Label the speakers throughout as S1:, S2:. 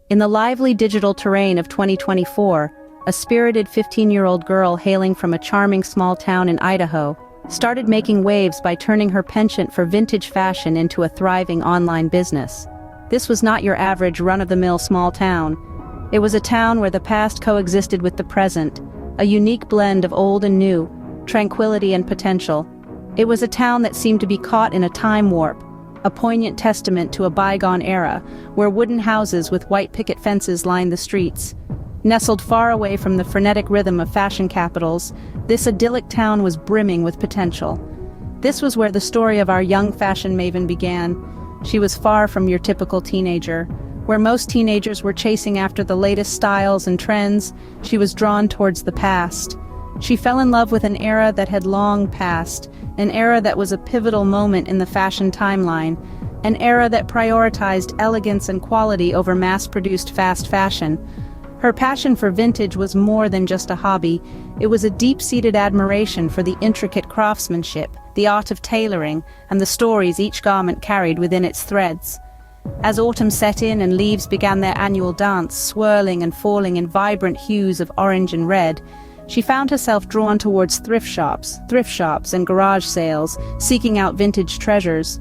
S1: In the lively digital terrain of 2024, a spirited 15-year-old girl hailing from a charming small town in Idaho started making waves by turning her penchant for vintage fashion into a thriving online business. This was not your average run-of-the-mill small town. It was a town where the past coexisted with the present, a unique blend of old and new, tranquility and potential. It was a town that seemed to be caught in a time warp, a poignant testament to a bygone era, where wooden houses with white picket fences lined the streets. Nestled far away from the frenetic rhythm of fashion capitals, this idyllic town was brimming with potential. This was where the story of our young fashion maven began. She was far from your typical teenager. Where most teenagers were chasing after the latest styles and trends, she was drawn towards the past. She fell in love with an era that had long passed, an era that was a pivotal moment in the fashion timeline, an era that prioritized elegance and quality over mass-produced fast fashion. Her passion for vintage was more than just a hobby. It was a deep-seated admiration for the intricate craftsmanship, the art of tailoring, and the stories each garment carried within its threads. As autumn set in and leaves began their annual dance, swirling and falling in vibrant hues of orange and red, she found herself drawn towards thrift shops and garage sales, seeking out vintage treasures.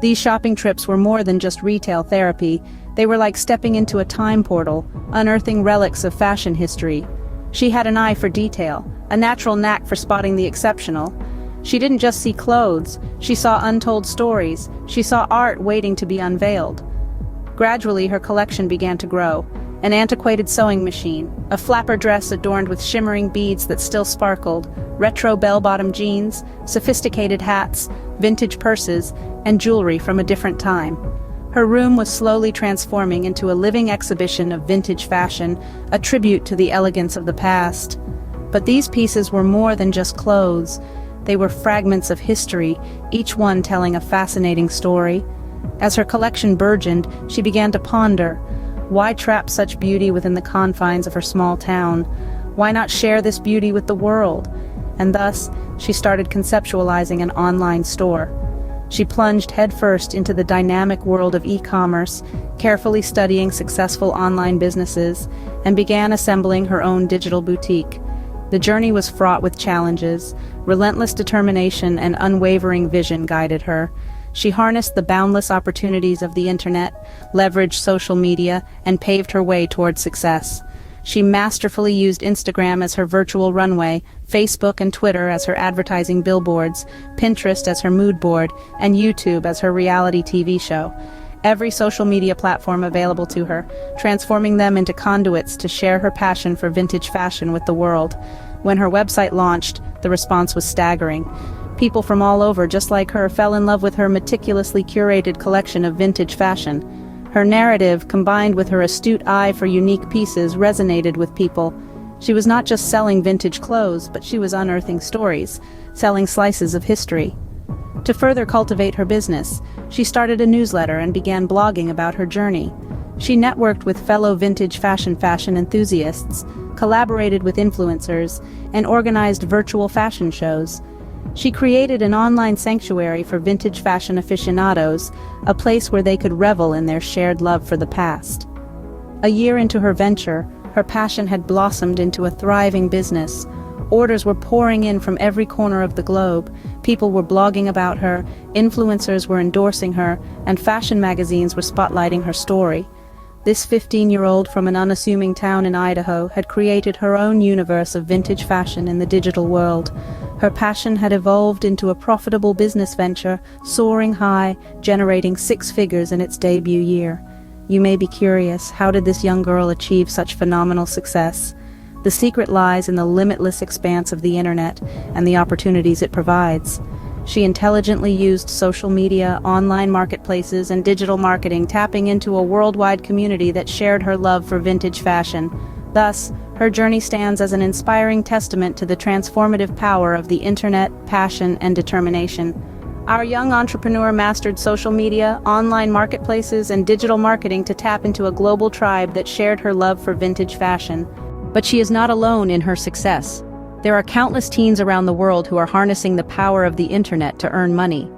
S1: These shopping trips were more than just retail therapy. They were like stepping into a time portal, unearthing relics of fashion history. She had an eye for detail, a natural knack for spotting the exceptional. She didn't just see clothes, she saw untold stories, she saw art waiting to be unveiled. Gradually, her collection began to grow. An antiquated sewing machine, a flapper dress adorned with shimmering beads that still sparkled, retro bell-bottom jeans, sophisticated hats, vintage purses, and jewelry from a different time. Her room was slowly transforming into a living exhibition of vintage fashion, a tribute to the elegance of the past. But these pieces were more than just clothes. They were fragments of history, each one telling a fascinating story. As her collection burgeoned, she began to ponder, why trap such beauty within the confines of her small town? Why not share this beauty with the world? And thus, she started conceptualizing an online store. She plunged headfirst into the dynamic world of e-commerce, carefully studying successful online businesses, and began assembling her own digital boutique. The journey was fraught with challenges. Relentless determination and unwavering vision guided her. She harnessed the boundless opportunities of the internet, leveraged social media, and paved her way toward success. She masterfully used Instagram as her virtual runway, Facebook and Twitter as her advertising billboards, Pinterest as her mood board, and YouTube as her reality TV show. Every social media platform available to her, transforming them into conduits to share her passion for vintage fashion with the world. When her website launched, the response was staggering. People from all over, just like her, fell in love with her meticulously curated collection of vintage fashion. Her narrative, combined with her astute eye for unique pieces, resonated with people. She was not just selling vintage clothes, but she was unearthing stories, selling slices of history. To further cultivate her business, she started a newsletter and began blogging about her journey. She networked with fellow vintage fashion enthusiasts, collaborated with influencers, and organized virtual fashion shows. She created an online sanctuary for vintage fashion aficionados, a place where they could revel in their shared love for the past. A year into her venture, her passion had blossomed into a thriving business. Orders were pouring in from every corner of the globe. People were blogging about her, influencers were endorsing her, and fashion magazines were spotlighting her story. This 15-year-old from an unassuming town in Idaho had created her own universe of vintage fashion in the digital world. Her passion had evolved into a profitable business venture, soaring high, generating 6 figures in its debut year. You may be curious, how did this young girl achieve such phenomenal success? The secret lies in the limitless expanse of the internet and the opportunities it provides. She intelligently used social media, online marketplaces, and digital marketing, tapping into a worldwide community that shared her love for vintage fashion. Thus, her journey stands as an inspiring testament to the transformative power of the internet, passion, and determination. Our young entrepreneur mastered social media, online marketplaces, and digital marketing to tap into a global tribe that shared her love for vintage fashion. But she is not alone in her success. There are countless teens around the world who are harnessing the power of the internet to earn money.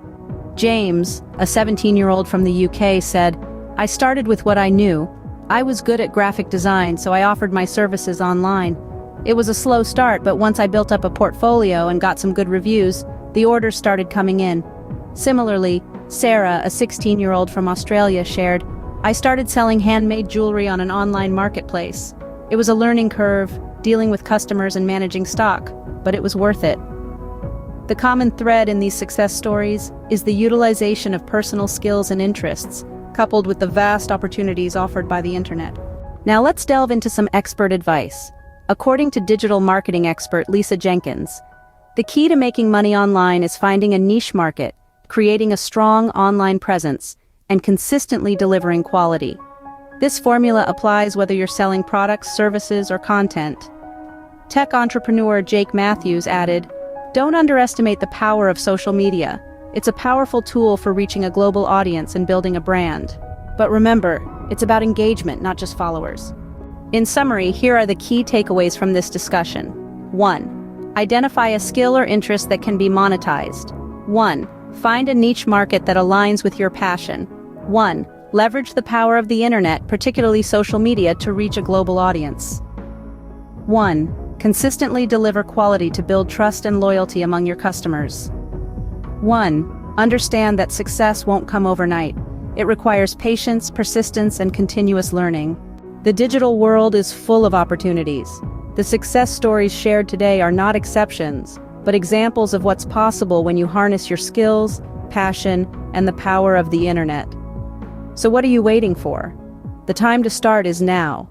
S1: James, a 17-year-old from the UK, said, "I started with what I knew. I was good at graphic design, so I offered my services online. It was a slow start, but once I built up a portfolio and got some good reviews, the orders started coming in. Similarly, Sarah, a 16-year-old from Australia, shared, "I started selling handmade jewelry on an online marketplace. It was a learning curve, dealing with customers and managing stock, but it was worth it." The common thread in these success stories is the utilization of personal skills and interests, coupled with the vast opportunities offered by the internet. Now let's delve into some expert advice. According to digital marketing expert Lisa Jenkins, the key to making money online is finding a niche market, creating a strong online presence, and consistently delivering quality. This formula applies whether you're selling products, services, or content. Tech entrepreneur Jake Matthews added, "Don't underestimate the power of social media. It's a powerful tool for reaching a global audience and building a brand. But remember, it's about engagement, not just followers." In summary, here are the key takeaways from this discussion. 1. Identify a skill or interest that can be monetized. 1. Find a niche market that aligns with your passion. 1. Leverage the power of the internet, particularly social media, to reach a global audience. 1. Consistently deliver quality to build trust and loyalty among your customers. 1. Understand that success won't come overnight. It requires patience, persistence, and continuous learning. The digital world is full of opportunities. The success stories shared today are not exceptions, but examples of what's possible when you harness your skills, passion, and the power of the internet. So what are you waiting for? The time to start is now.